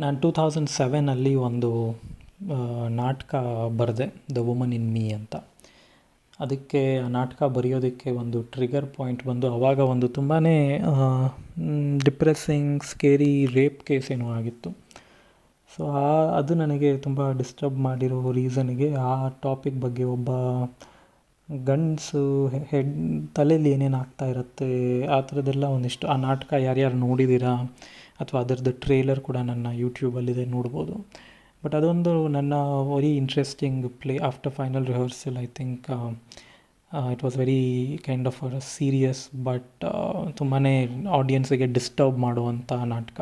ನಾನು 2007 ಒಂದು ನಾಟಕ ಬರೆದೆ, ದ ವುಮನ್ ಇನ್ ಮೀ ಅಂತ. ಅದಕ್ಕೆ ಆ ನಾಟಕ ಬರೆಯೋದಕ್ಕೆ ಒಂದು ಟ್ರಿಗರ್ ಪಾಯಿಂಟ್ ಬಂದು ಆವಾಗ ಒಂದು ತುಂಬಾ ಡಿಪ್ರೆಸ್ಸಿಂಗ್ ಸ್ಕೇರಿ ರೇಪ್ ಕೇಸ್ ಏನೋ ಆಗಿತ್ತು. ಸೊ ಅದು ನನಗೆ ತುಂಬ ಡಿಸ್ಟರ್ಬ್ ಮಾಡಿರೋ ರೀಸನ್ಗೆ ಆ ಟಾಪಿಕ್ ಬಗ್ಗೆ ಒಬ್ಬ ಗಂಡಸು ತಲೆಯಲ್ಲಿ ಏನೇನು ಆಗ್ತಾ ಇರುತ್ತೆ ಆ ಥರದ್ದೆಲ್ಲ ಒಂದಿಷ್ಟು, ಆ ನಾಟಕ ಯಾರ್ಯಾರು ನೋಡಿದ್ದೀರಾ ಅಥವಾ ಅದರದ್ದು ಟ್ರೇಲರ್ ಕೂಡ ನನ್ನ ಯೂಟ್ಯೂಬಲ್ಲಿದೆ, ನೋಡ್ಬೋದು. ಬಟ್ ಅದೊಂದು ನನ್ನ very interesting play. After final rehearsal I think it was very kind of serious but ತುಂಬಾ ಆಡಿಯನ್ಸಿಗೆ ಡಿಸ್ಟರ್ಬ್ ಮಾಡುವಂಥ ನಾಟಕ.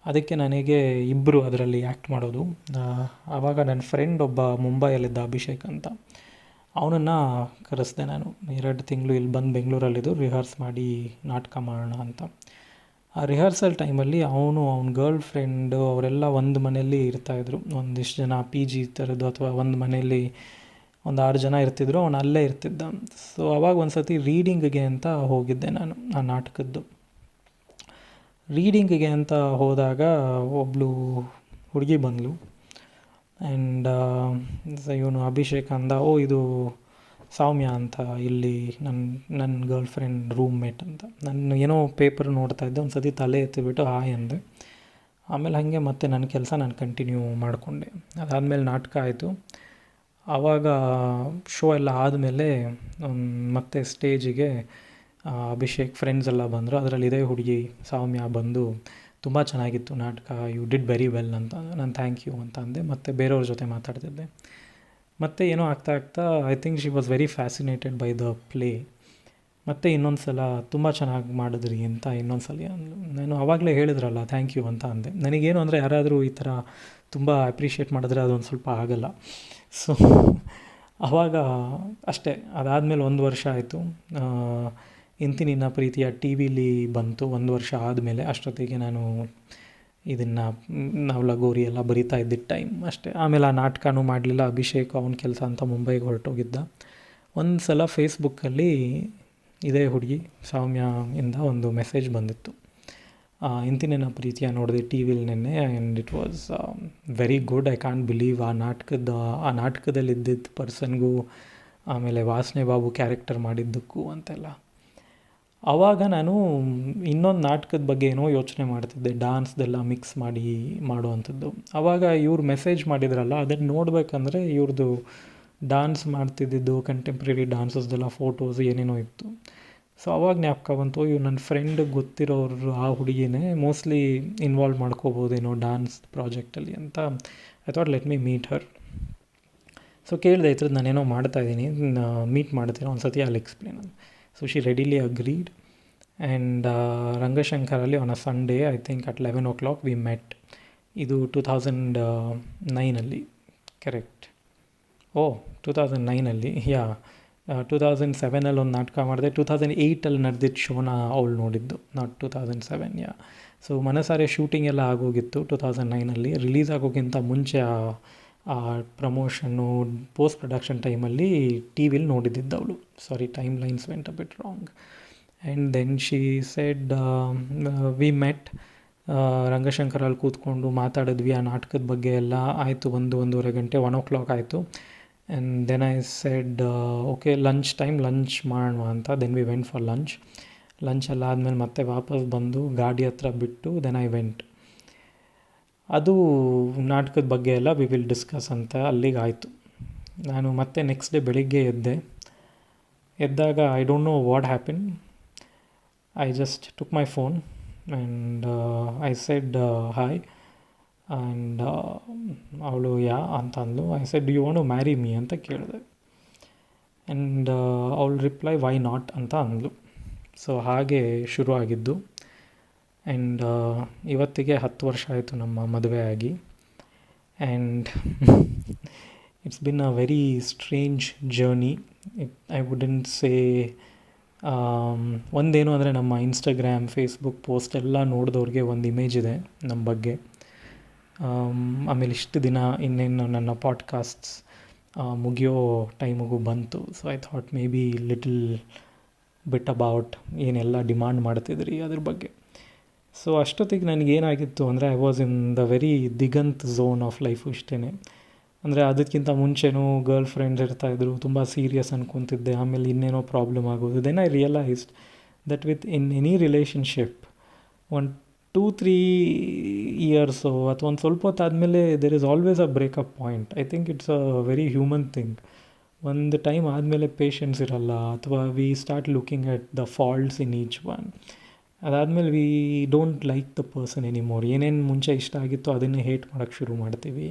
ಅದಕ್ಕೆ ನನಗೆ ಇಬ್ಬರು ಅದರಲ್ಲಿ ಆ್ಯಕ್ಟ್ ಮಾಡೋದು. ಆವಾಗ ನನ್ನ ಫ್ರೆಂಡ್ ಒಬ್ಬ ಮುಂಬೈಯಲ್ಲಿದ್ದ, ಅಭಿಷೇಕ್ ಅಂತ, ಅವನನ್ನು ಕರೆಸಿದೆ ನಾನು. 2 ತಿಂಗಳು ಇಲ್ಲಿ ಬಂದು ಬೆಂಗಳೂರಲ್ಲಿದ್ದು ರಿಹರ್ಸ್ ಮಾಡಿ ನಾಟಕ ಮಾಡೋಣ ಅಂತ. ಆ ರಿಹರ್ಸಲ್ ಟೈಮಲ್ಲಿ ಅವನ ಗರ್ಲ್ ಫ್ರೆಂಡು ಅವರೆಲ್ಲ ಒಂದು ಮನೆಯಲ್ಲಿ ಇರ್ತಾಯಿದ್ರು. ಒಂದಿಷ್ಟು ಜನ ಪಿ ಜಿ ಥರದ್ದು ಅಥವಾ ಒಂದು ಮನೆಯಲ್ಲಿ ಒಂದು 6 ಜನ ಇರ್ತಿದ್ರು, ಅವನು ಅಲ್ಲೇ ಇರ್ತಿದ್ದ. ಸೊ ಅವಾಗ ಒಂದು ಸತಿ ರೀಡಿಂಗಿಗೆ ಅಂತ ಹೋಗಿದ್ದೆ ನಾನು ಆ ನಾಟಕದ್ದು. ರೀಡಿಂಗಿಗೆ ಅಂತ ಹೋದಾಗ ಒಬ್ಬಳು ಹುಡುಗಿ ಬಂದಳು. ಆ್ಯಂಡ್ ಇವನು ಅಭಿಷೇಕ್ ಅಂದ, ಇದು ಸೌಮ್ಯ ಅಂತ, ಇಲ್ಲಿ ನನ್ನ ಗರ್ಲ್ ಫ್ರೆಂಡ್ ರೂಮ್ಮೇಟ್ ಅಂತ. ನಾನು ಏನೋ ಪೇಪರ್ ನೋಡ್ತಾ ಇದ್ದೆ, ಒಂದು ಸತಿ ತಲೆ ಎತ್ತಿಬಿಟ್ಟು ಹಾಯ್ ಅಂದೆ. ಆಮೇಲೆ ಹಾಗೆ ಮತ್ತೆ ನನ್ನ ಕೆಲಸ ನಾನು ಕಂಟಿನ್ಯೂ ಮಾಡಿಕೊಂಡೆ. ಅದಾದಮೇಲೆ ನಾಟಕ ಆಯಿತು. ಆವಾಗ ಶೋ ಎಲ್ಲ ಆದಮೇಲೆ ಮತ್ತೆ ಸ್ಟೇಜಿಗೆ ಅಭಿಷೇಕ್ ಫ್ರೆಂಡ್ಸ್ ಎಲ್ಲ ಬಂದರು. ಅದರಲ್ಲಿ ಇದೇ ಹುಡುಗಿ ಸೌಮ್ಯ ಬಂದು, ತುಂಬ ಚೆನ್ನಾಗಿತ್ತು ನಾಟಕ, ಯು ಡಿಡ್ ವೆರಿ ವೆಲ್ ಅಂತ. ನಾನು ಥ್ಯಾಂಕ್ ಯು ಅಂತ ಅಂದೆ. ಮತ್ತು ಬೇರೆಯವ್ರ ಜೊತೆ ಮಾತಾಡ್ತಿದ್ದೆ. ಮತ್ತು ಏನೋ ಆಗ್ತಾ I think she was very fascinated by the play. ಮತ್ತು ಇನ್ನೊಂದು ಸಲ ತುಂಬ ಚೆನ್ನಾಗಿ ಮಾಡಿದ್ರಿ ಅಂತ ಇನ್ನೊಂದು ಸಲ ನಾನು ಆವಾಗಲೇ ಹೇಳಿದ್ರಲ್ಲ ಥ್ಯಾಂಕ್ ಯು ಅಂತ ಅಂದೆ. ನನಗೇನು ಅಂದರೆ ಯಾರಾದರೂ ಈ ಥರ ತುಂಬ ಅಪ್ರಿಷಿಯೇಟ್ ಮಾಡಿದ್ರೆ ಅದೊಂದು ಸ್ವಲ್ಪ ಆಗೋಲ್ಲ. ಸೊ ಆವಾಗ ಅಷ್ಟೇ. ಅದಾದಮೇಲೆ 1 ವರ್ಷ ಆಯಿತು. ಇಂತಿ ನಿನ್ನ ಪ್ರೀತಿಯ ಟಿ ವಿಲಿ ಬಂತು 1 ವರ್ಷ ಆದಮೇಲೆ. ಅಷ್ಟೊತ್ತಿಗೆ ನಾನು ಇದನ್ನು ನಾವು ಲಗೋರಿ ಎಲ್ಲ ಬರಿತಾ ಇದ್ದಿದ್ದ ಟೈಮ್ ಅಷ್ಟೇ. ಆಮೇಲೆ ಆ ನಾಟಕನೂ ಮಾಡಲಿಲ್ಲ. ಅಭಿಷೇಕ್ ಅವನ ಕೆಲಸ ಅಂತ ಮುಂಬೈಗೆ ಹೊರಟೋಗಿದ್ದ. ಒಂದು ಸಲ ಫೇಸ್ಬುಕ್ಕಲ್ಲಿ ಇದೇ ಹುಡುಗಿ ಸೌಮ್ಯ ಇಂದ ಒಂದು ಮೆಸೇಜ್ ಬಂದಿತ್ತು, ಇಂತಿ ನಿನ್ನ ಪ್ರೀತಿಯ ನೋಡಿದೆ ಟಿ ವಿಲಿ ನೆನ್ನೆ, and it was very good. I can't believe ಆ ನಾಟಕದಲ್ಲಿ ಇದ್ದಿದ್ದ ಪರ್ಸನ್ಗೂ ಆಮೇಲೆ ವಾಸನೆ ಬಾಬು ಕ್ಯಾರೆಕ್ಟರ್ ಮಾಡಿದ್ದಕ್ಕೂ ಅಂತೆಲ್ಲ. ಆವಾಗ ನಾನು ಇನ್ನೊಂದು ನಾಟಕದ ಬಗ್ಗೆ ಏನೋ ಯೋಚನೆ ಮಾಡ್ತಿದ್ದೆ, ಡಾನ್ಸ್ದೆಲ್ಲ ಮಿಕ್ಸ್ ಮಾಡಿ ಮಾಡುವಂಥದ್ದು. ಆವಾಗ ಇವ್ರು ಮೆಸೇಜ್ ಮಾಡಿದ್ರಲ್ಲ, ಅದನ್ನು ನೋಡಬೇಕಂದ್ರೆ ಇವ್ರದ್ದು ಡಾನ್ಸ್ ಮಾಡ್ತಿದ್ದಿದ್ದು ಕಂಟೆಂಪ್ರರಿ ಡಾನ್ಸಸ್ದೆಲ್ಲ ಫೋಟೋಸ್ ಏನೇನೋ ಇತ್ತು. ಸೊ ಅವಾಗ ಜ್ಞಾಪಕ ಬಂತು, ಇವ್ರು ನನ್ನ ಫ್ರೆಂಡ್ ಗೊತ್ತಿರೋರು ಆ ಹುಡುಗಿನೇ, ಮೋಸ್ಟ್ಲಿ ಇನ್ವಾಲ್ವ್ ಮಾಡ್ಕೋಬೋದೇನೋ ಡಾನ್ಸ್ ಪ್ರಾಜೆಕ್ಟಲ್ಲಿ ಅಂತ. I thought let me meet her. So ಕೇಳಿದೆ, ಈ ಥರದ್ದು ನಾನೇನೋ ಮಾಡ್ತಾಯಿದ್ದೀನಿ, ಮೀಟ್ ಮಾಡ್ತೀನಿ ಒಂದು ಸತಿ, ಅಲ್ಲಿ ಎಕ್ಸ್ಪ್ಲೇನ್ ಅಂತ. So she readily agreed. And ರಂಗಶಂಕರಲ್ಲಿ on a Sunday I think at 11 o'clock we met. ಇದು 2009 ಕರೆಕ್ಟ್. 2009 ಯಾ. 2007 ಒಂದು ನಾಟಕ ಮಾಡಿದೆ. 2008 ನಡೆದಿದ್ದ ಶೋನ ಅವಳು ನೋಡಿದ್ದು, not 2007. Yeah. So Manasare shooting ಎಲ್ಲ ಆಗೋಗಿತ್ತು 2009. ರಿಲೀಸ್ ಆಗೋಕ್ಕಿಂತ ಮುಂಚೆ ಆ ಪ್ರಮೋಷನ್ನು ಪೋಸ್ಟ್ ಪ್ರೊಡಕ್ಷನ್ ಟೈಮಲ್ಲಿ ಟಿ ವಿಲಿ ನೋಡಿದ್ದಿದ್ದು ಅವಳು. Sorry, time lines went a bit wrong. And then she said we met. ರಂಗಶಂಕರಲ್ಲಿ ಕೂತ್ಕೊಂಡು ಮಾತಾಡಿದ್ವಿ ಆ ನಾಟಕದ ಬಗ್ಗೆ ಎಲ್ಲ. ಆಯಿತು 1-1.5 ಗಂಟೆ, 1 o'clock ಆಯಿತು. And then I said okay lunch time, lunch ಮಾಡೋಣ ಅಂತ. Then we went for lunch. ಲಂಚೆಲ್ಲ ಆದಮೇಲೆ ಮತ್ತೆ ವಾಪಸ್ ಬಂದು ಗಾಡಿ ಹತ್ರ ಬಿಟ್ಟು ದೆನ್ ಐ ವೆಂಟ್. ಅದು ನಾಟಕದ ಬಗ್ಗೆ ಎಲ್ಲ ವಿ ವಿಲ್ ಡಿಸ್ಕಸ್ ಅಂತ ಅಲ್ಲಿಗೆ ಆಯಿತು. ನಾನು ಮತ್ತೆ ನೆಕ್ಸ್ಟ್ ಡೇ ಬೆಳಿಗ್ಗೆ ಎದ್ದಾಗ I don't know what happen. I just took my phone and I said hi. And ಅವಳು ಯಾ ಅಂತ ಅಂದ್ಲು. I said you want to marry me ಅಂತ ಕೇಳಿದೆ. ಆ್ಯಂಡ್ ಅವಳು ರಿಪ್ಲೈ ವೈ ನಾಟ್ ಅಂತ ಅಂದ್ಲು. ಸೊ ಹಾಗೆ ಶುರು ಆಗಿದ್ದು. ಆ್ಯಂಡ್ ಇವತ್ತಿಗೆ 10 ವರ್ಷ ಆಯಿತು ನಮ್ಮ ಮದುವೆ ಆಗಿ. And it's been a very strange journey. I wouldn't say. ಒಂದೇನು ಅಂದರೆ ನಮ್ಮ ಇನ್ಸ್ಟಾಗ್ರಾಮ್, ಫೇಸ್ಬುಕ್ ಪೋಸ್ಟ್ ಎಲ್ಲ ನೋಡಿದವ್ರಿಗೆ ಒಂದು ಇಮೇಜ್ ಇದೆ ನಮ್ಮ ಬಗ್ಗೆ. ಆಮೇಲೆ ಇಷ್ಟು ದಿನ ಇನ್ನೇನು ನನ್ನ ಪಾಡ್ಕಾಸ್ಟ್ಸ್ ಮುಗಿಯೋ ಟೈಮಿಗೂ ಬಂತು. So I thought may be little bit about ಏನೆಲ್ಲ ಡಿಮಾಂಡ್ ಮಾಡ್ತಿದ್ರಿ ಅದ್ರ ಬಗ್ಗೆ. ಸೊ ಅಷ್ಟೊತ್ತಿಗೆ ನನಗೇನಾಗಿತ್ತು ಅಂದರೆ I was in the very Diganth zone of life ಇಷ್ಟೇ. ಅಂದರೆ ಅದಕ್ಕಿಂತ ಮುಂಚೆನೂ ಗರ್ಲ್ ಫ್ರೆಂಡ್ಸ್ ಇರ್ತಾಯಿದ್ರು, ತುಂಬ ಸೀರಿಯಸ್ ಅನ್ಕೊತಿದ್ದೆ. ಆಮೇಲೆ ಇನ್ನೇನೋ ಪ್ರಾಬ್ಲಮ್ ಆಗೋದು. Then I realized that with in any relationship ಒಂದು 2-3 ಇಯರ್ಸು ಅಥವಾ ಒಂದು ಸ್ವಲ್ಪ ಹೊತ್ತಾದಮೇಲೆ there is always a breakup point. I think it's a very human thing. ಒಂದು ಟೈಮ್ ಆದಮೇಲೆ ಪೇಷನ್ಸ್ ಇರಲ್ಲ, ಅಥವಾ we start looking at the faults in each one. ಅದಾದಮೇಲೆ we don't like the person anymore. ಏನೇನು ಮುಂಚೆ ಇಷ್ಟ ಆಗಿತ್ತೋ ಅದನ್ನೇ ಹೇಟ್ ಮಾಡೋಕ್ಕೆ ಶುರು ಮಾಡ್ತೀವಿ.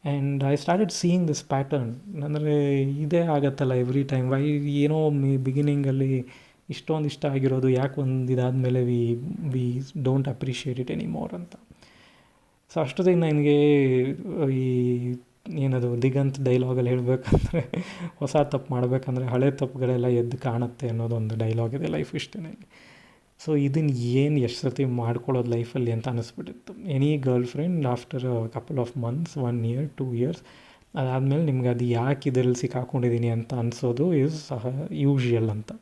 And I started seeing this pattern. ಅಂದರೆ ಇದೇ ಆಗತ್ತಲ್ಲ ಎವ್ರಿ ಟೈಮ್. ಏನೋ ಬಿಗಿನಿಂಗಲ್ಲಿ ಇಷ್ಟೊಂದು ಇಷ್ಟ ಆಗಿರೋದು ಯಾಕೆ ಒಂದು ಇದಾದಮೇಲೆ we don't appreciate it anymore ಅಂತ. ಸೊ ಅಷ್ಟೊತ್ತಿಗೆ ನನಗೆ ಈ ಏನದು ದಿಗಂತ್ ಡೈಲಾಗಲ್ಲಿ ಹೇಳಬೇಕಂದ್ರೆ, ಹೊಸ ತಪ್ಪು ಮಾಡಬೇಕಂದ್ರೆ ಹಳೆ ತಪ್ಪುಗಳೆಲ್ಲ ಎದ್ದು ಕಾಣುತ್ತೆ ಅನ್ನೋದೊಂದು ಡೈಲಾಗ್ ಇದೆ ಲೈಫ್ ಇಷ್ಟೇನೆ. ಸೊ ಇದನ್ನು ಏನು ಎಷ್ಟು ಸತಿ ಮಾಡ್ಕೊಳ್ಳೋದು ಲೈಫಲ್ಲಿ ಅಂತ ಅನ್ನಿಸ್ಬಿಟ್ಟಿತ್ತು. Any girlfriend after a couple of months, 1 year 2 years ಅದಾದಮೇಲೆ ನಿಮ್ಗೆ ಅದು ಯಾಕೆ ಇದರಲ್ಲಿ ಸಿಕ್ಕಾಕೊಂಡಿದ್ದೀನಿ ಅಂತ ಅನಿಸೋದು ಈಸ್ ಯೂಶ್ವಲ್ ಅಂತ.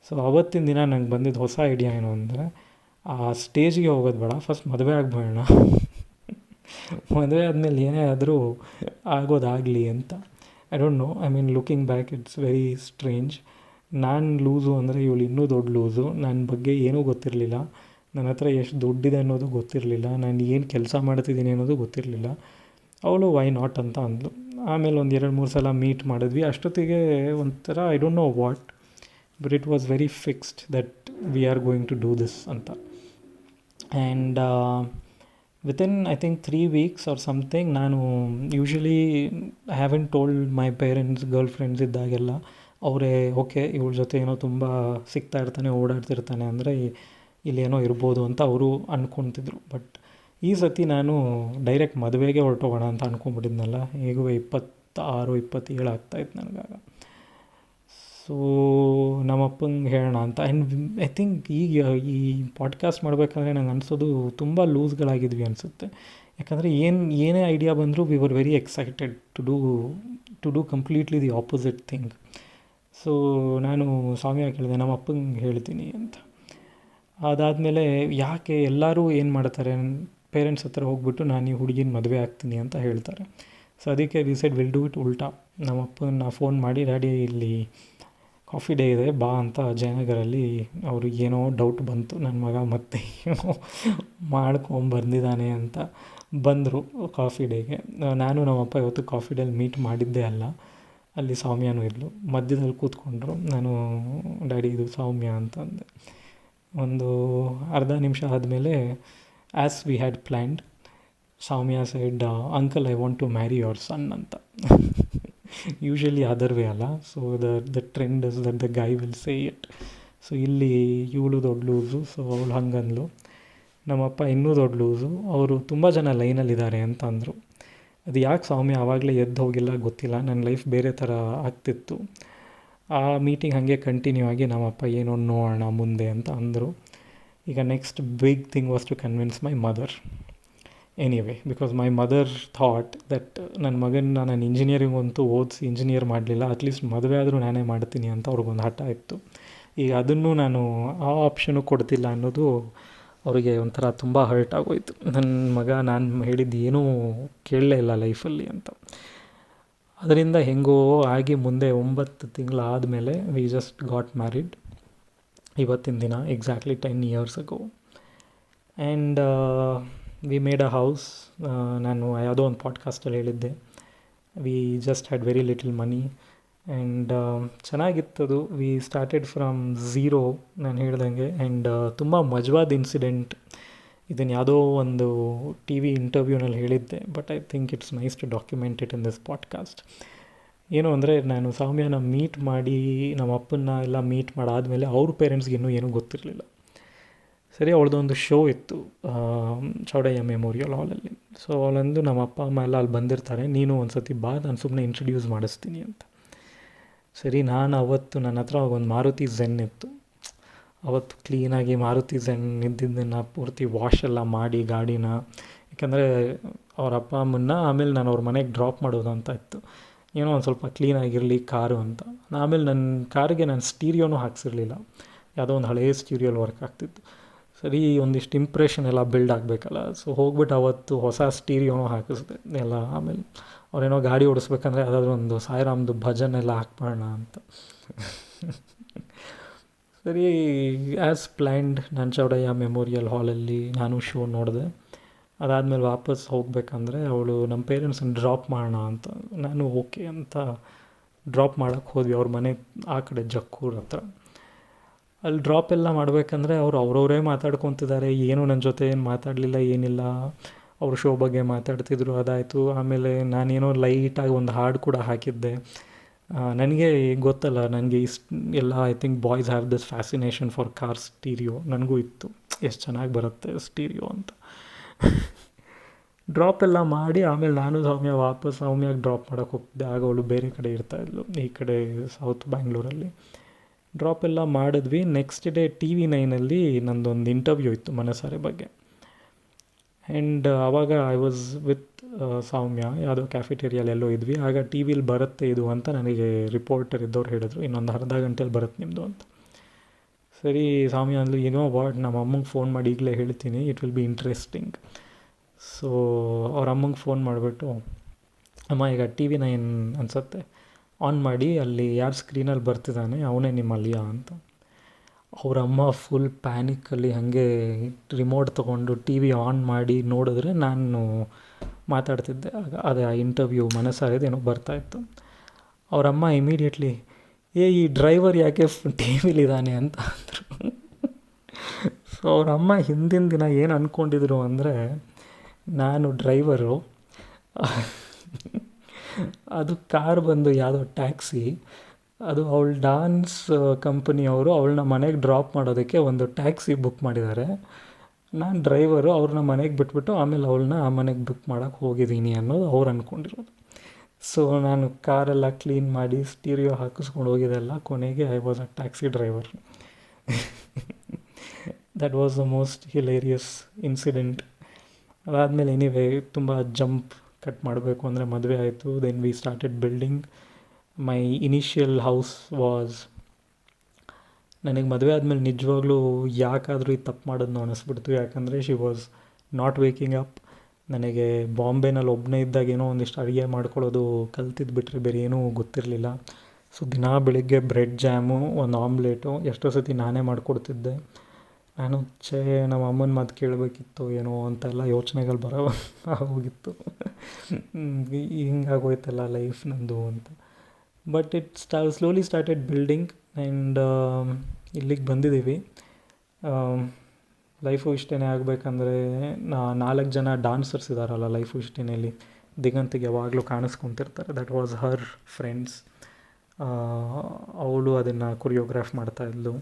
ಸೊ ಅವತ್ತಿನ ದಿನ ನಂಗೆ ಬಂದಿದ್ದು ಹೊಸ ಐಡಿಯಾ ಏನು ಅಂದರೆ, ಆ ಸ್ಟೇಜ್ಗೆ ಹೋಗೋದು ಬೇಡ, ಫಸ್ಟ್ ಮದುವೆ ಆಗಬೇಡ. ಮದುವೆ ಆದಮೇಲೆ ಏನೇ ಆದರೂ ಆಗೋದಾಗಲಿ ಅಂತ. I don't no, I mean looking back it's very strange. ನಾನು ಲೂಸು ಅಂದರೆ ಇವಳು ಇನ್ನೂ ದೊಡ್ಡ ಲೂಸು. ನನ್ನ ಬಗ್ಗೆ ಏನೂ ಗೊತ್ತಿರಲಿಲ್ಲ, ನನ್ನ ಹತ್ರ ಎಷ್ಟು ದುಡ್ಡಿದೆ ಅನ್ನೋದು ಗೊತ್ತಿರಲಿಲ್ಲ, ನಾನು ಏನು ಕೆಲಸ ಮಾಡ್ತಿದ್ದೀನಿ ಅನ್ನೋದು ಗೊತ್ತಿರಲಿಲ್ಲ. ಅವಳು ವೈ ನಾಟ್ ಅಂತ ಅಂದಳು. ಆಮೇಲೆ ಒಂದು 2-3 ಸಲ ಮೀಟ್ ಮಾಡಿದ್ವಿ. ಅಷ್ಟೊತ್ತಿಗೆ ಒಂಥರ I don't know what, but it was very fixed that we are going to do this ಅಂತ. And within I think 3 weeks or something, ನಾನು usually I haven't told my parents. Girlfriends ಇದ್ದಾಗೆಲ್ಲ ಅವರೇ okay ಇವಳ ಜೊತೆ ಏನೋ ತುಂಬ ಸಿಗ್ತಾ ಇರ್ತಾನೆ, ಓಡಾಡ್ತಿರ್ತಾನೆ ಅಂದರೆ ಇಲ್ಲೇನೋ ಇರ್ಬೋದು ಅಂತ ಅವರು ಅಂದ್ಕೊತಿದ್ರು. ಬಟ್ ಈ ಸತಿ ನಾನು ಡೈರೆಕ್ಟ್ ಮದುವೆಗೆ ಹೊರಟೋಗೋಣ ಅಂತ ಅಂದ್ಕೊಂಬಿಟ್ಟಿದ್ನಲ್ಲ. ಹೇಗೂ 26-27 ಆಗ್ತಾಯಿತ್ತು ನನಗಾಗ. ಸೊ ನಮ್ಮಪ್ಪಂಗೆ ಹೇಳೋಣ ಅಂತ. ಆ್ಯಂಡ್ ಐ ಥಿಂಕ್ ಈಗ ಈ ಪಾಡ್ಕಾಸ್ಟ್ ಮಾಡಬೇಕಂದ್ರೆ ನಂಗೆ ಅನಿಸೋದು ತುಂಬ ಲೂಸ್ಗಳಾಗಿದ್ವಿ ಅನಿಸುತ್ತೆ. ಯಾಕಂದರೆ ಏನೇ ಐಡಿಯಾ ಬಂದರೂ we were very excited to do completely the opposite thing. So ನಾನು ಸೌಮ್ಯ ಕೇಳಿದೆ, ನಮ್ಮ ಅಪ್ಪಂಗೆ ಹೇಳ್ತೀನಿ ಅಂತ. ಅದಾದಮೇಲೆ ಯಾಕೆ ಎಲ್ಲರೂ ಏನು ಮಾಡ್ತಾರೆ, ಪೇರೆಂಟ್ಸ್ ಹತ್ರ ಹೋಗ್ಬಿಟ್ಟು ನಾನು ಈ ಹುಡುಗಿನ ಮದುವೆ ಆಗ್ತೀನಿ ಅಂತ ಹೇಳ್ತಾರೆ. ಸೊ ಅದಕ್ಕೆ we said will do it ಉಲ್ಟಾ. ನಮ್ಮ ಅಪ್ಪನ ಫೋನ್ ಮಾಡಿ, ಡ್ಯಾಡಿ ಇಲ್ಲಿ ಕಾಫಿ ಡೇ ಇದೆ ಬಾ ಅಂತ ಜಯನಗರಲ್ಲಿ. ಅವ್ರಿಗೆ ಏನೋ ಡೌಟ್ ಬಂತು, ನನ್ನ ಮಗ ಮತ್ತೆ ಏನೋ ಮಾಡ್ಕೊಂಬಂದಿದ್ದಾನೆ ಅಂತ ಬಂದರು ಕಾಫಿ ಡೇಗೆ. ನಾನು ನಮ್ಮಪ್ಪ ಇವತ್ತು ಕಾಫಿ ಡೇಲಿ ಮೀಟ್ ಮಾಡಿದ್ದೇ ಅಲ್ಲ, ಅಲ್ಲಿ ಸೌಮ್ಯನೂ ಇದ್ಲು. ಮಧ್ಯದಲ್ಲಿ ಕೂತ್ಕೊಂಡ್ರು. ನಾನು ಡ್ಯಾಡಿ ಇದು ಸೌಮ್ಯ ಅಂತಂದೆ. ಒಂದು ಅರ್ಧ ನಿಮಿಷ ಆದಮೇಲೆ as we had planned, Soumya side uncle I want to marry your son ಅಂತ. ಯೂಶ್ವಲಿ ಅದರ್ ವೇ ಅಲ್ಲ. So the trend is that the guy will say it. So ಇಲ್ಲಿ ಇವಳು ದೊಡ್ಡ ಲೂಸು, ಸೊ ಅವಳು ಹಂಗಂದ್ಲು. ನಮ್ಮಪ್ಪ ಇನ್ನೂ ದೊಡ್ಡ ಲೂಸು, ಅವರು ತುಂಬ ಜನ ಲೈನಲ್ಲಿದ್ದಾರೆ ಅಂತ ಅಂದರು. ಅದು ಯಾಕೆ ಸೌಮ್ಯ ಆವಾಗಲೇ ಎದ್ದು ಹೋಗಿಲ್ಲ ಗೊತ್ತಿಲ್ಲ. ನನ್ನ ಲೈಫ್ ಬೇರೆ ಥರ ಆಗ್ತಿತ್ತು. ಆ ಮೀಟಿಂಗ್ ಹಾಗೆ ಕಂಟಿನ್ಯೂ ಆಗಿ ನಮ್ಮಪ್ಪ ಏನೋ ನೋಡೋಣ ಮುಂದೆ ಅಂತ ಅಂದರು. ಈಗ next big thing was to convince my mother. Anyway, because my mother thought that ನನ್ನ ಮಗನ ನಾನು ಇಂಜಿನಿಯರಿಂಗ್ ಅಂತೂ ಓದಿಸಿ ಇಂಜಿನಿಯರ್ ಮಾಡಲಿಲ್ಲ, ಅಟ್ಲೀಸ್ಟ್ ಮದುವೆ ಆದರೂ ನಾನೇ ಮಾಡ್ತೀನಿ ಅಂತ ಅವ್ರಿಗೊಂದು ಹಠ ಇತ್ತು. ಈಗ ಅದನ್ನು ನಾನು ಆ ಆಪ್ಷನು ಕೊಡ್ತಿಲ್ಲ ಅನ್ನೋದು ಅವರಿಗೆ ಒಂಥರ ತುಂಬ ಹರ್ಟ್ ಆಗೋಯಿತು. ನನ್ನ ಮಗ ನಾನು ಹೇಳಿದ್ದು ಏನೂ ಕೇಳಲೇ ಇಲ್ಲ ಲೈಫಲ್ಲಿ ಅಂತ. ಅದರಿಂದ ಹೆಂಗೋ ಆಗಿ ಮುಂದೆ 9 ತಿಂಗಳು ಆದಮೇಲೆ ವಿ ಜಸ್ಟ್ ಗಾಟ್ ಮ್ಯಾರಿಡ್. ಇವತ್ತಿನ ದಿನ exactly 10 years ago. And we made a house. ನಾನು ಯಾವುದೋ ಒಂದು ಪಾಡ್ಕಾಸ್ಟಲ್ಲಿ ಹೇಳಿದ್ದೆ, we just had very little money. And ಚೆನ್ನಾಗಿತ್ತದು. ವಿ ಸ್ಟಾರ್ಟೆಡ್ ಫ್ರಮ್ ಝೀರೋ, ನಾನು ಹೇಳ್ದಂಗೆ. ಆ್ಯಂಡ್ ತುಂಬ ಮಜವಾದ ಇನ್ಸಿಡೆಂಟ್. ಇದನ್ನು ಯಾವುದೋ ಒಂದು ಟಿ ವಿ ಇಂಟರ್ವ್ಯೂನಲ್ಲಿ ಹೇಳಿದ್ದೆ, but I think it's nice to document it in this podcast. ಏನು ಅಂದರೆ, ನಾನು ಸೌಮ್ಯನ ಮೀಟ್ ಮಾಡಿ ನಮ್ಮ ಅಪ್ಪನ್ನ ಎಲ್ಲ ಮೀಟ್ ಮಾಡಾದಮೇಲೆ ಅವ್ರ ಪೇರೆಂಟ್ಸ್ಗೆ ಇನ್ನೂ ಏನೂ ಗೊತ್ತಿರಲಿಲ್ಲ. ಸರಿ, ಅವಳದೊಂದು ಶೋ ಇತ್ತು ಚೌಡಯ್ಯ ಮೆಮೋರಿಯಲ್ ಹಾಲಲ್ಲಿ. ಸೊ ಅವಳಂದು ನಮ್ಮ ಅಪ್ಪ ಅಮ್ಮ ಎಲ್ಲ ಅಲ್ಲಿ ಬಂದಿರ್ತಾರೆ, ನೀನು ಒಂದು ಸತಿ ಬಾ, ನಾನು ಸುಮ್ಮನೆ ಇಂಟ್ರಡ್ಯೂಸ್ ಮಾಡಿಸ್ತೀನಿ ಅಂತ. ಸರಿ, ನಾನು ಅವತ್ತು ನನ್ನ ಹತ್ರ ಒಂದು ಮಾರುತಿ ಝೆನ್ ಇತ್ತು. ಅವತ್ತು ಕ್ಲೀನಾಗಿ ಮಾರುತಿ ಝೆನ್ ಇದ್ದಿದ್ದನ್ನು ಪೂರ್ತಿ ವಾಶ್ ಎಲ್ಲ ಮಾಡಿ ಗಾಡಿನ, ಯಾಕಂದರೆ ಅವ್ರ ಅಪ್ಪ ಅಮ್ಮನ್ನ ಆಮೇಲೆ ನಾನು ಅವ್ರ ಮನೆಗೆ ಡ್ರಾಪ್ ಮಾಡೋದು ಅಂತ ಇತ್ತು. ಏನೋ ಒಂದು ಸ್ವಲ್ಪ ಕ್ಲೀನಾಗಿರಲಿ ಕಾರು ಅಂತ. ಆಮೇಲೆ ನನ್ನ ಕಾರಿಗೆ ನಾನು ಸ್ಟೀರಿಯೋನೂ ಹಾಕ್ಸಿರ್ಲಿಲ್ಲ, ಯಾವುದೋ ಒಂದು ಹಳೆಯ ಸ್ಟೀರಿಯೋಲ್ಲಿ ವರ್ಕ್ ಆಗ್ತಿತ್ತು. ಸರಿ ಒಂದಿಷ್ಟು ಇಂಪ್ರೆಷನ್ ಎಲ್ಲ ಬಿಲ್ಡ್ ಆಗಬೇಕಲ್ಲ. ಸೊ ಹೋಗ್ಬಿಟ್ಟು ಅವತ್ತು ಹೊಸ ಸ್ಟೀರಿಯೋನೂ ಹಾಕಿಸ್ದೆ ಎಲ್ಲ. ಆಮೇಲೆ ಅವರೇನೋ ಗಾಡಿ ಓಡಿಸ್ಬೇಕಂದ್ರೆ ಯಾವುದಾದ್ರೂ ಒಂದು ಸಾಯಿರಾಮ್ದು ಭಜನ್ ಎಲ್ಲ ಹಾಕ್ಬೋಣ ಅಂತ. ಸರಿ, ಆ್ಯಸ್ ಪ್ಲ್ಯಾಂಡ್ ನಂಜನಗೂಡು ಮೆಮೋರಿಯಲ್ ಹಾಲಲ್ಲಿ ನಾನು ಶೋ ನೋಡಿದೆ. ಅದಾದಮೇಲೆ ವಾಪಸ್ ಹೋಗಬೇಕಂದ್ರೆ ಅವಳು ನಮ್ಮ ಪೇರೆಂಟ್ಸನ್ನು ಡ್ರಾಪ್ ಮಾಡೋಣ ಅಂತ, ನಾನು ಓಕೆ ಅಂತ ಡ್ರಾಪ್ ಮಾಡೋಕ್ಕೆ ಹೋದ್ವಿ ಅವ್ರ ಮನೆ ಆ ಕಡೆ ಜಕ್ಕೂರ್ ಹತ್ರ. ಅಲ್ಲಿ ಡ್ರಾಪ್ ಎಲ್ಲ ಮಾಡಬೇಕಂದ್ರೆ ಅವ್ರವರೇ ಮಾತಾಡ್ಕೊತಿದ್ದಾರೆ, ಏನೂ ನನ್ನ ಜೊತೆ ಏನು ಮಾತಾಡಲಿಲ್ಲ, ಏನಿಲ್ಲ. ಅವ್ರ ಶೋ ಬಗ್ಗೆ ಮಾತಾಡ್ತಿದ್ರು, ಅದಾಯಿತು. ಆಮೇಲೆ ನಾನೇನೋ ಲೈಟಾಗಿ ಒಂದು ಹಾಡು ಕೂಡ ಹಾಕಿದ್ದೆ. ನನಗೆ ಗೊತ್ತಲ್ಲ, ನನಗೆ ಎಲ್ಲ I think boys have this fascination for car stereo. ನನಗೂ ಇತ್ತು, ಎಷ್ಟು ಚೆನ್ನಾಗಿ ಬರುತ್ತೆ ಸ್ಟೀರಿಯೋ ಅಂತ. ಡ್ರಾಪ್ ಎಲ್ಲ ಮಾಡಿ ಆಮೇಲೆ ನಾನು ಸೌಮ್ಯಾಗೆ ಡ್ರಾಪ್ ಮಾಡೋಕ್ಕೆ ಹೋಗ್ತಿದ್ದೆ. ಆಗ ಅವಳು ಬೇರೆ ಕಡೆ ಇರ್ತಾಯಿದ್ಲು, ಈ ಕಡೆ ಸೌತ್ ಬ್ಯಾಂಗ್ಳೂರಲ್ಲಿ. ಡ್ರಾಪ್ ಎಲ್ಲ ಮಾಡಿದ್ವಿ. ನೆಕ್ಸ್ಟ್ ಡೇ TV9 ನಂದೊಂದು ಇಂಟರ್ವ್ಯೂ ಇತ್ತು ಮನಸಾರೆ ಬಗ್ಗೆ. ಆ್ಯಂಡ್ ಆವಾಗ ಐ ವಾಸ್ ವಿತ್ ಸೌಮ್ಯ, ಯಾವುದೋ ಕ್ಯಾಫೆಟೇರಿಯಲ್ಲಿ ಎಲ್ಲೋ ಇದ್ವಿ. ಆಗ ಟಿ ವಿಲಿ ಬರುತ್ತೆ ಇದು ಅಂತ ನನಗೆ ರಿಪೋರ್ಟರ್ ಇದ್ದವ್ರು ಹೇಳಿದ್ರು, ಇನ್ನೊಂದು ಅರ್ಧ ಗಂಟೆಯಲ್ಲಿ ಬರುತ್ತೆ ನಿಮ್ಮದು ಅಂತ. ಸರಿ, ಸೌಮ್ಯ ಅಂದ್ಲು, ಏನೋ ನಮ್ಮ ಅಮ್ಮಂಗೆ ಫೋನ್ ಮಾಡಿ ಈಗಲೇ ಹೇಳ್ತೀನಿ, it will be interesting. So ಅವ್ರ ಅಮ್ಮಂಗೆ ಫೋನ್ ಮಾಡಿಬಿಟ್ಟು, ಅಮ್ಮ ಈಗ TV9 ಅನಿಸುತ್ತೆ, ಆನ್ ಮಾಡಿ, ಅಲ್ಲಿ ಯಾರು ಸ್ಕ್ರೀನಲ್ಲಿ ಬರ್ತಿದ್ದಾನೆ ಅವನೇ ನಿಮ್ಮ ಅಳಿಯ ಅಂತ. ಅವರಮ್ಮ ಫುಲ್ ಪ್ಯಾನಿಕ್ಕಲ್ಲಿ ಹಾಗೆ ರಿಮೋಟ್ ತೊಗೊಂಡು TV ಆನ್ ಮಾಡಿ ನೋಡಿದ್ರೆ ನಾನು ಮಾತಾಡ್ತಿದ್ದೆ. ಆಗ ಅದೇ ಆ ಇಂಟರ್ವ್ಯೂ ಮನಸಾರಿದೇನೋ ಬರ್ತಾಯಿತ್ತು. ಅವರಮ್ಮ ಇಮಿಡಿಯೇಟ್ಲಿ, ಈ ಡ್ರೈವರ್ ಯಾಕೆ TVಲಿದ್ದಾನೆ ಅಂತ ಅಂದರು. ಸೊ ಅವರಮ್ಮ ಹಿಂದಿನ ದಿನ ಏನು ಅಂದ್ಕೊಂಡಿದ್ರು ಅಂದರೆ ನಾನು ಡ್ರೈವರು, ಅದು ಕಾರ್ ಬಂದು ಯಾವುದೋ ಟ್ಯಾಕ್ಸಿ, ಅದು ಅವಳು ಡಾನ್ಸ್ ಕಂಪನಿಯವರು ಅವಳನ್ನ ಮನೆಗೆ ಡ್ರಾಪ್ ಮಾಡೋದಕ್ಕೆ ಒಂದು ಟ್ಯಾಕ್ಸಿ ಬುಕ್ ಮಾಡಿದ್ದಾರೆ. ನಾನು ಡ್ರೈವರು, ಅವ್ರನ್ನ ಮನೆಗೆ ಬಿಟ್ಬಿಟ್ಟು ಆಮೇಲೆ ಅವಳನ್ನ ಆ ಮನೆಗೆ ಬುಕ್ ಮಾಡೋಕ್ಕೆ ಹೋಗಿದ್ದೀನಿ ಅನ್ನೋದು ಅವ್ರು ಅಂದ್ಕೊಂಡಿರೋದು. ಸೊ ನಾನು ಕಾರೆಲ್ಲ ಕ್ಲೀನ್ ಮಾಡಿ ಸ್ಟೀರಿಯೋ ಹಾಕಿಸ್ಕೊಂಡು ಹೋಗಿದ್ದೆಲ್ಲ, ಕೊನೆಗೆ I was a taxi driver. That was the most hilarious incident. ಅದಾದಮೇಲೆ ಎನಿವೇ ತುಂಬ ಜಂಪ್ ಕಟ್ ಮಾಡಬೇಕು ಅಂದರೆ ಮದುವೆ ಆಯಿತು. Then we started building. My initial house was, ನನಗೆ ಮದುವೆ ಆದಮೇಲೆ ನಿಜವಾಗ್ಲೂ ಯಾಕಾದರೂ ಈ ತಪ್ಪು ಮಾಡೋದು ಅನ್ನಿಸ್ಬಿಡ್ತು. ಯಾಕಂದರೆ she was not waking up. ನನಗೆ ಬಾಂಬೆನಲ್ಲಿ ಒಬ್ಬನೇ ಇದ್ದಾಗ ಏನೋ ಒಂದಿಷ್ಟು ಅಡುಗೆ ಮಾಡ್ಕೊಳ್ಳೋದು ಕಲ್ತಿದ್ದು ಬಿಟ್ಟರೆ ಬೇರೆ ಏನೂ ಗೊತ್ತಿರಲಿಲ್ಲ. ಸೊ ದಿನಾ ಬೆಳಿಗ್ಗೆ ಬ್ರೆಡ್ ಜಾಮು, ಒಂದು ಆಮ್ಲೆಟು ಎಷ್ಟೋ ಸತಿ ನಾನೇ ಮಾಡಿಕೊಡ್ತಿದ್ದೆ. ನಾನು ನಮ್ಮ ಅಮ್ಮನ ಮಾತು ಕೇಳಬೇಕಿತ್ತು ಏನೋ ಅಂತೆಲ್ಲ ಯೋಚನೆಗಳು ಬರೋ ಹೋಗಿತ್ತು. ಹಿಂಗಾಗೋಯ್ತಲ್ಲ ಲೈಫ್ ನಂದು ಅಂತ. But slowly started building. And ಇಲ್ಲಿಗೆ ಬಂದಿದ್ದೀವಿ. ಲೈಫು ಇಷ್ಟೇ ಆಗಬೇಕಂದ್ರೆ 4 ಜನ ಡಾನ್ಸರ್ಸ್ ಇದ್ದಾರಲ್ಲ ಲೈಫು ಇಷ್ಟೇನಲ್ಲಿ, ದಿಗಂತಿಗೆ ಯಾವಾಗಲೂ ಕಾಣಿಸ್ಕೊತಿರ್ತಾರೆ. That was her friends. ಅವಳು ಅದನ್ನು ಕೊರಿಯೋಗ್ರಾಫ್ ಮಾಡ್ತಾಯಿದ್ಲು.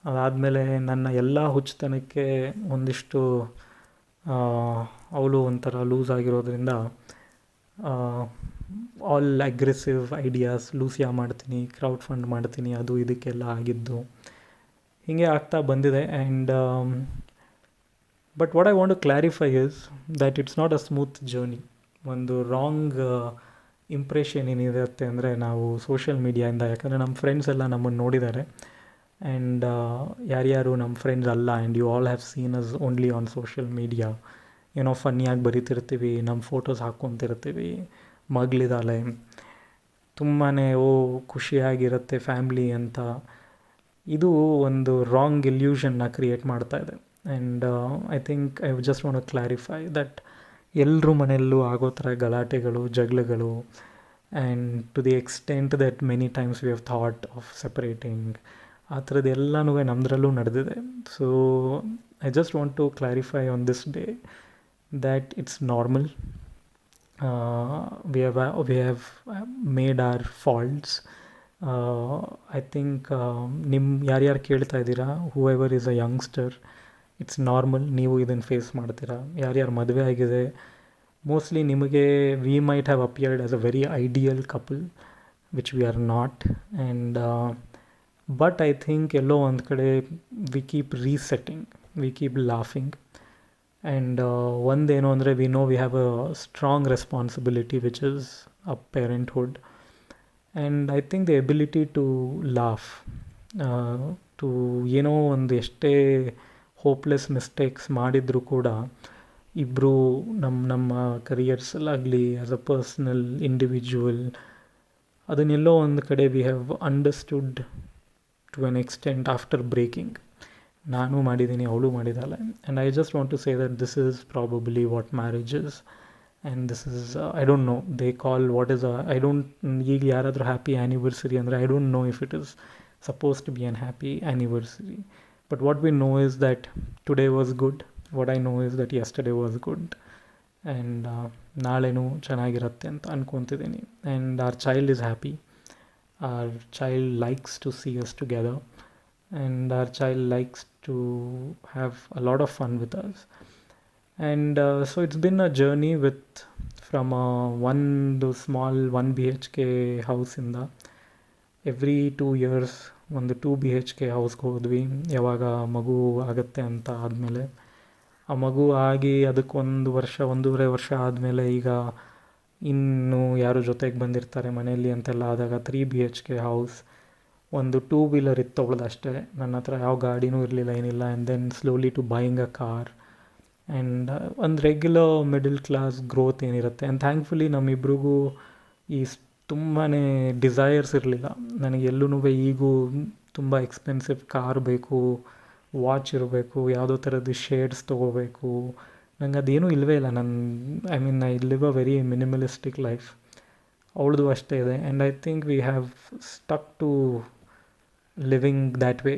ಅದಾದಮೇಲೆ ನನ್ನ ಎಲ್ಲ ಹುಚ್ಚುತನಕ್ಕೆ ಒಂದಿಷ್ಟು ಅವಳು ಒಂಥರ ಲೂಸ್ ಆಗಿರೋದ್ರಿಂದ ಆಲ್ ಅಗ್ರೆಸಿವ್ ಐಡಿಯಾಸ್, ಲೂಸಿಯಾ ಮಾಡ್ತೀನಿ, ಕ್ರೌಡ್ ಫಂಡ್ ಮಾಡ್ತೀನಿ, ಅದು ಇದಕ್ಕೆಲ್ಲ ಆಗಿದ್ದು ಹೀಗೆ ಆಗ್ತಾ ಬಂದಿದೆ. And but what I want to clarify is that it's not a smooth journey. ಒಂದು ರಾಂಗ್ ಇಂಪ್ರೆಷನ್ ಏನಿರುತ್ತೆ ಅಂದರೆ ನಾವು ಸೋಷಿಯಲ್ ಮೀಡಿಯಾಯಿಂದ, ಯಾಕಂದರೆ ನಮ್ಮ ಫ್ರೆಂಡ್ಸ್ ಎಲ್ಲ ನಮ್ಮನ್ನು ನೋಡಿದ್ದಾರೆ. ಆ್ಯಂಡ್ ಯಾರ್ಯಾರು ನಮ್ಮ ಫ್ರೆಂಡ್ಸ್ ಅಲ್ಲ, and you all have seen us only on social media. ಏನೋ ಫನ್ನಿಯಾಗಿ ಬರೀತಿರ್ತೀವಿ, ನಮ್ಮ ಫೋಟೋಸ್ ಹಾಕ್ಕೊತಿರ್ತೀವಿ, ಮಗಳಿದ್ದಾಳೆ, ತುಂಬಾ ಖುಷಿಯಾಗಿರುತ್ತೆ ಫ್ಯಾಮ್ಲಿ ಅಂತ. ಇದು ಒಂದು ರಾಂಗ್ ಇಲ್ಯೂಷನ್ನ ಕ್ರಿಯೇಟ್ ಮಾಡ್ತಾಯಿದೆ. And I think I just want to clarify that ಎಲ್ಲರ ಮನೆಯಲ್ಲೂ ಆಗೋ ಥರ ಗಲಾಟೆಗಳು, ಜಗಳಗಳು, and to the extent that many times we have thought of separating, ಆ ಥರದ್ದು ಎಲ್ಲನೂ ನಮ್ಮದ್ರಲ್ಲೂ ನಡೆದಿದೆ. So I just want to clarify on this day that it's normal. We have made our faults. I think ಯಾರ್ಯಾರು ಕೇಳ್ತಾ ಇದ್ದೀರಾ, whoever is a youngster, it's normal. ನೀವು ಇದನ್ನು ಫೇಸ್ ಮಾಡ್ತೀರಾ. ಯಾರ್ಯಾರು ಮದುವೆ ಆಗಿದೆ, ಮೋಸ್ಟ್ಲಿ ನಿಮಗೆ we might have appeared as a very ideal couple, which we are not. And but I think ಎಲ್ಲೋ ಒಂದು ಕಡೆ we keep resetting, we keep laughing. And ಒಂದೇನು ಅಂದರೆ we know we have a strong responsibility which is a parenthood. And I think the ability to laugh, to ಏನೋ ಒಂದು ಎಷ್ಟೇ hopeless mistakes ಮಾಡಿದರೂ ಕೂಡ ಇಬ್ಬರು ನಮ್ಮ ಕರಿಯರ್ಸಲ್ಲಾಗಲಿ ಆ್ಯಸ್ ಅ ಪರ್ಸ್ನಲ್ ಇಂಡಿವಿಜುವಲ್ ಅದನ್ನೆಲ್ಲೋ ಒಂದು ಕಡೆ we have understood to an extent after breaking. ನಾನು ಮಾಡಿದ್ದೀನಿ, ಅವಳು ಮಾಡಿದ್ದಾಳೆ. And I just want to say that this is probably what marriage is. And this is I don't know they call what is I don't ಈಗ ಯಾರಾದರೂ happy anniversary ಅಂದರೆ I don't know if it is suppose to be an happy anniversary. But what we know is that today was good. What I know is that yesterday was good. And ನಾಳೆನೂ ಚೆನ್ನಾಗಿರುತ್ತೆ ಅಂತ ಅಂದ್ಕೊತಿದ್ದೀನಿ. And our child is happy. Our child likes to see us together. And our child likes to have a lot of fun with us. And so it's been a journey from one small 1 BHK house in the every 2 years ಒಂದು 2 BHK ಹೌಸ್ಗೆ ಹೋದ್ವಿ. ಯಾವಾಗ ಮಗು ಆಗುತ್ತೆ ಅಂತ ಆದಮೇಲೆ ಆ ಮಗು ಆಗಿ ಅದಕ್ಕೊಂದು ವರ್ಷ 1.5 ವರ್ಷ ಆದಮೇಲೆ ಈಗ ಇನ್ನೂ ಯಾರು ಜೊತೆಗೆ ಬಂದಿರ್ತಾರೆ ಮನೆಯಲ್ಲಿ ಅಂತೆಲ್ಲ ಆದಾಗ 3 BHK ಹೌಸ್. ಒಂದು 2 ವೀಲರ್ ಇತ್ತು ಅವಳದು ಅಷ್ಟೇ. ನನ್ನ ಹತ್ರ ಯಾವ ಗಾಡಿನೂ ಇರಲಿಲ್ಲ, ಏನಿಲ್ಲ. And then slowly to buying a car. And ಒಂದು ರೆಗ್ಯುಲರ್ ಮಿಡಲ್ ಕ್ಲಾಸ್ ಗ್ರೋತ್ ಏನಿರುತ್ತೆ. ಆ್ಯಂಡ್ ಥ್ಯಾಂಕ್ಫುಲಿ ನಮ್ಮಿಬ್ರಿಗೂ ಈ ತುಂಬಾ ಡಿಸೈರ್ಸ್ ಇರಲಿಲ್ಲ. ನನಗೆ ಎಲ್ಲೂ ಈಗೂ ತುಂಬ ಎಕ್ಸ್ಪೆನ್ಸಿವ್ ಕಾರ್ ಬೇಕು, ವಾಚ್ ಇರಬೇಕು, ಯಾವುದೋ ಥರದ್ದು ಶೇಡ್ಸ್ ತೊಗೋಬೇಕು. ನಂಗೆ ಅದೇನೂ ಇಲ್ಲವೇ ಇಲ್ಲ. I mean I live a very minimalistic life. ಅವಳದು ಅಷ್ಟೇ ಇದೆ. And I think we have stuck to living that way.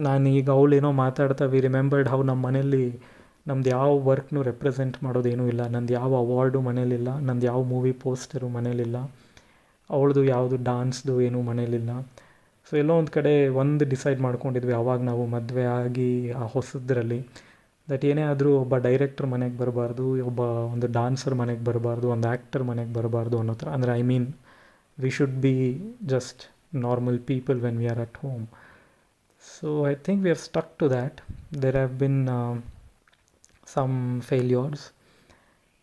ನಾನು ಈಗ ಅವಳೇನೋ ಮಾತಾಡ್ತಾ ವಿ ರಿಮೆಂಬರ್ಡ್ ಹೌ ನಮ್ಮ ಮನೇಲಿ ನಮ್ದು ಯಾವ ವರ್ಕ್ನೂ ರೆಪ್ರೆಸೆಂಟ್ ಮಾಡೋದೇನೂ ಇಲ್ಲ. ನಂದು ಯಾವ ಅವಾರ್ಡು ಮನೇಲಿಲ್ಲ, ನಂದು ಯಾವ ಮೂವಿ ಪೋಸ್ಟರು ಮನೇಲಿಲ್ಲ, ಅವಳದು ಯಾವುದು ಡಾನ್ಸ್ದು ಏನೂ ಮನೇಲಿಲ್ಲ. ಸೊ ಎಲ್ಲೋ ಒಂದು ಕಡೆ ಒಂದು ಡಿಸೈಡ್ ಮಾಡ್ಕೊಂಡಿದ್ವಿ ಆವಾಗ ನಾವು ಮದುವೆ ಆಗಿ ಆ ಹೊಸದ್ರಲ್ಲಿ ದಟ್ ಏನೇ ಆದರೂ ಒಬ್ಬ ಡೈರೆಕ್ಟರ್ ಮನೆಗೆ ಬರಬಾರ್ದು, ಒಂದು ಡಾನ್ಸರ್ ಮನೆಗೆ ಬರಬಾರ್ದು, ಒಂದು ಆ್ಯಕ್ಟರ್ ಮನೆಗೆ ಬರಬಾರ್ದು ಅನ್ನೋ ಥರ. ಅಂದರೆ I mean we should be just normal people when we are at home. So I think we have stuck to that. There have been some failures,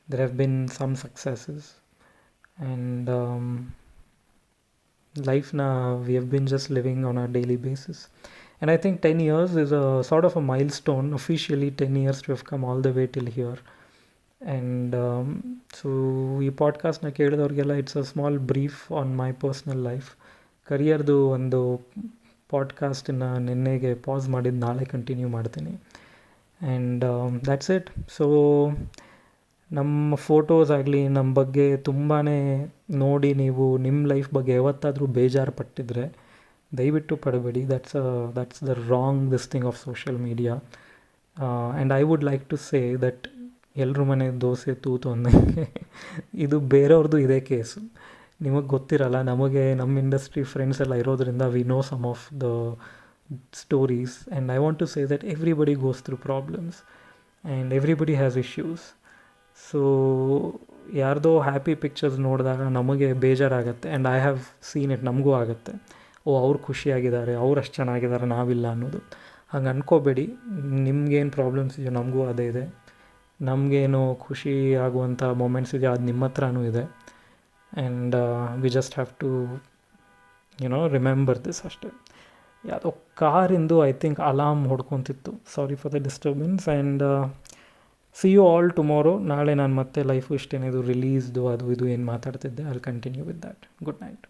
there have been some successes, and life now we have been just living on a daily basis. And I think 10 years is a sort of a milestone, officially 10 years to have come all the way till here. And so ಈ ಪಾಡ್ಕಾಸ್ಟ್ನ ಕೇಳಿದವ್ರಿಗೆಲ್ಲ it's a small brief on my personal life. ಕರಿಯರ್ದು ಒಂದು ಪಾಡ್ಕಾಸ್ಟನ್ನು ನಿನ್ನೆಗೆ pass ಮಾಡಿದ್ದು ನಾಳೆ continue ಮಾಡ್ತೀನಿ. And that's it. ಸೊ ನಮ್ಮ ಫೋಟೋಸ್ ಆಗಲಿ ನಮ್ಮ ಬಗ್ಗೆ ತುಂಬಾ ನೋಡಿ ನೀವು ನಿಮ್ಮ ಲೈಫ್ ಬಗ್ಗೆ ಯಾವತ್ತಾದರೂ ಬೇಜಾರು ಪಟ್ಟಿದ್ರೆ ದಯವಿಟ್ಟು ಪಡಬೇಡಿ. That's the wrong this thing of social media. And I would like to say that ಎಲ್ಲರ ಮನೆ ದೋಸೆ ತೂತು ಅಂದಂಗೆ ಇದು ಬೇರೆಯವ್ರದ್ದು ಇದೇ ಕೇಸು. ನಿಮಗೆ ಗೊತ್ತಿರಲ್ಲ. ನಮಗೆ ನಮ್ಮ ಇಂಡಸ್ಟ್ರಿ ಫ್ರೆಂಡ್ಸ್ ಎಲ್ಲ ಇರೋದ್ರಿಂದ we know some of the stories. And I want to say that everybody goes through problems and everybody has issues. So ಯಾರ್ದೋ ಹ್ಯಾಪಿ ಪಿಕ್ಚರ್ಸ್ ನೋಡಿದಾಗ ನಮಗೆ ಬೇಜಾರಾಗುತ್ತೆ. And I have seen it. ನಮಗೂ ಆಗುತ್ತೆ, ಅವ್ರು ಖುಷಿಯಾಗಿದ್ದಾರೆ, ಅವ್ರು ಅಷ್ಟು ಚೆನ್ನಾಗಿದ್ದಾರೆ, ನಾವಿಲ್ಲ ಅನ್ನೋದು. ಹಂಗೆ ಅಂದ್ಕೋಬೇಡಿ. ನಿಮ್ಗೇನು ಪ್ರಾಬ್ಲಮ್ಸ್ ಇದೆಯೋ ನಮಗೂ ಅದೇ ಇದೆ. ನಮಗೇನು ಖುಷಿ ಆಗುವಂಥ ಮೂಮೆಂಟ್ಸ್ ಇದೆಯೋ ಅದು ನಿಮ್ಮ ಹತ್ರನೂ ಇದೆ. And we just have to remember this ಅಷ್ಟೇ. ಯಾವುದೋ ಕಾರಿಂದು ಐ ಥಿಂಕ್ ಅಲಾರ್ಮ್ ಹೊಡ್ಕೊತಿತ್ತು. Sorry for the disturbance. And see you all tomorrow. ನಾಳೆ ನಾನು ಮತ್ತೆ ಲೈಫು ಇಷ್ಟೇನಿದು ರಿಲೀಸ್ದು ಅದು ಇದು ಏನು ಮಾತಾಡ್ತಿದ್ದೆ, I will continue with that. Good night.